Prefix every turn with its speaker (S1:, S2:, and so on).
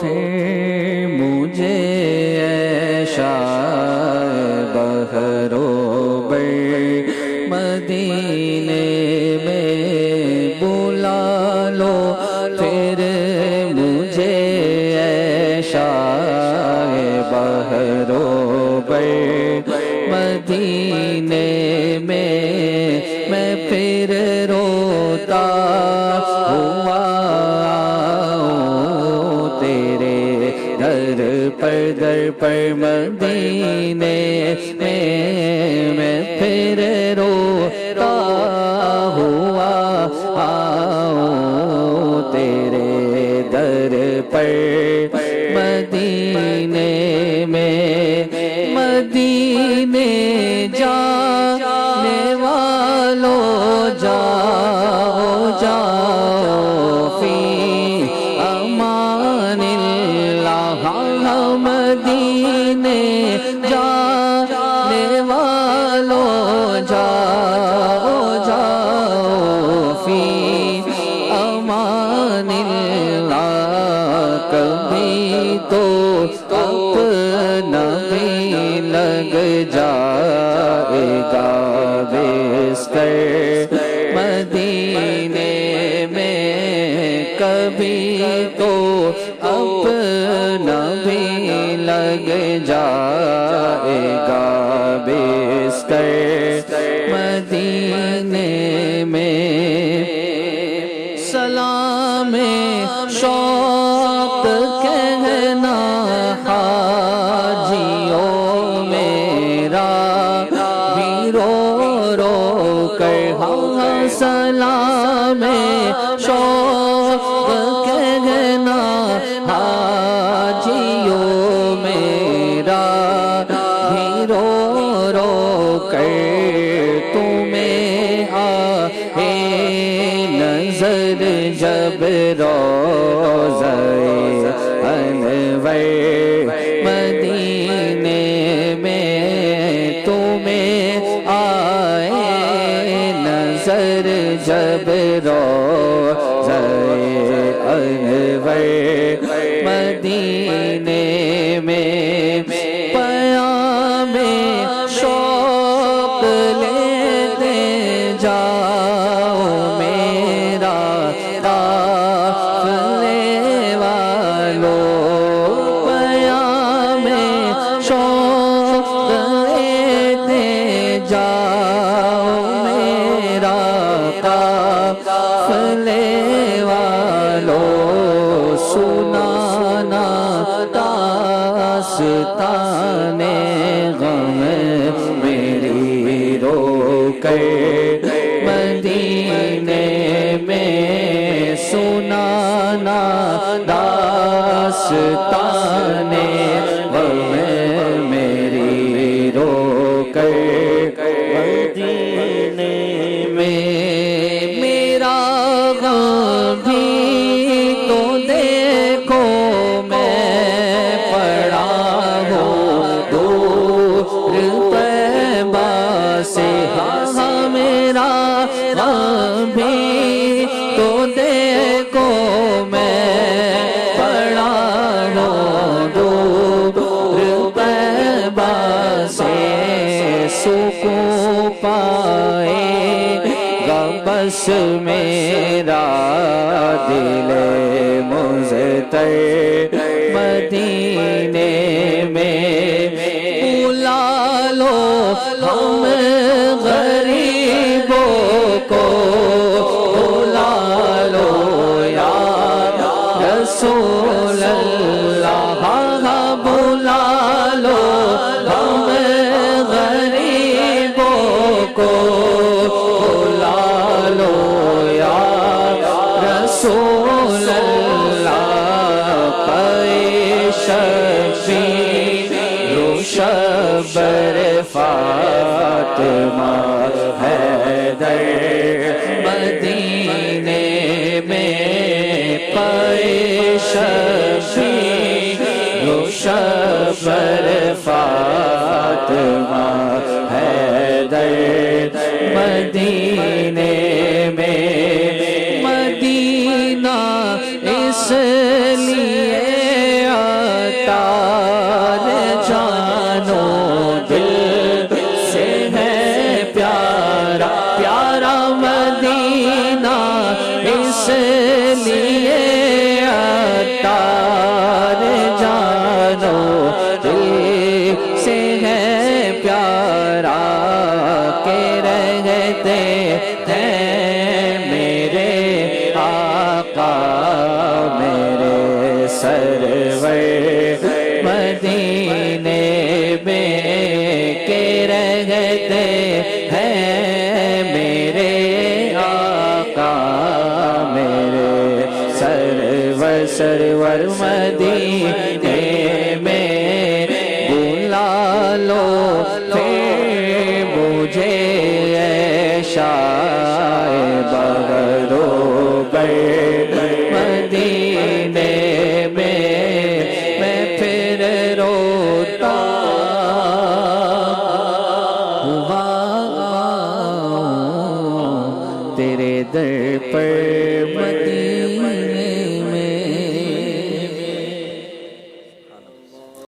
S1: پھر مجھے بحر و بر مدینے میں بلا لو، پھر مجھے بحر و بر مدینے میں پھر روتا ہوا تیرے در پر مدینے میں پھر روتا ہوا تیرے در پر مدینے میں، مدینے جانے والوں جاؤ جاؤ فی امان اللہ، مدینے جانے والوں جاؤ جاؤ فی امان اللہ، کبھی تو اپنا بھی لگ جائے گا بستر مدینے میں، کبھی تو اپنا بھی لگ جائے گا بستر مدینے میں۔ سلام شوق کہنا حاجیوں میرا بھی رو رو کر، ہاں سلام شوق کہنا حاجیوں میرا بھی رو رو کر، تمہیں آئے نظر جب روضہ انور مدینے میں، تمہیں آئے نظر جب روضہ انور مدینے میں، پیام شوق لیتے جاؤ میرا قافلے والو، پیام شوق لیتے جاؤ میرا قافلے والو، سنانا داستان غم میری رو کر مدینے میں، سنانا داستان غم میری رو کر مدینے میں، میرا غم بھی تو دیکھو میں پڑا ہوں دور طیبہ سے، ہاں میرا غم بھی تو دیکھو میں پڑا ہوں دور طیبہ سے، سکون پائے گا بس میرا دل مضطر مدینے میں، بلا لو ہم غریبوں کو، بلا لو یا رسول اللہ، بلا لو ہم غریبوں کو، بلا لو یا رسول اللہ، شفیع شبر فاطمہ حیدر مدینے میں، پائے شفیع شبر فاطمہ حیدر مدینے میں، مدینہ اس لیے سرور مدینے میں بلا لو پھر مجھے اے شاہ بغدو مدینے میں پھر روتا ہوا تیرے در پر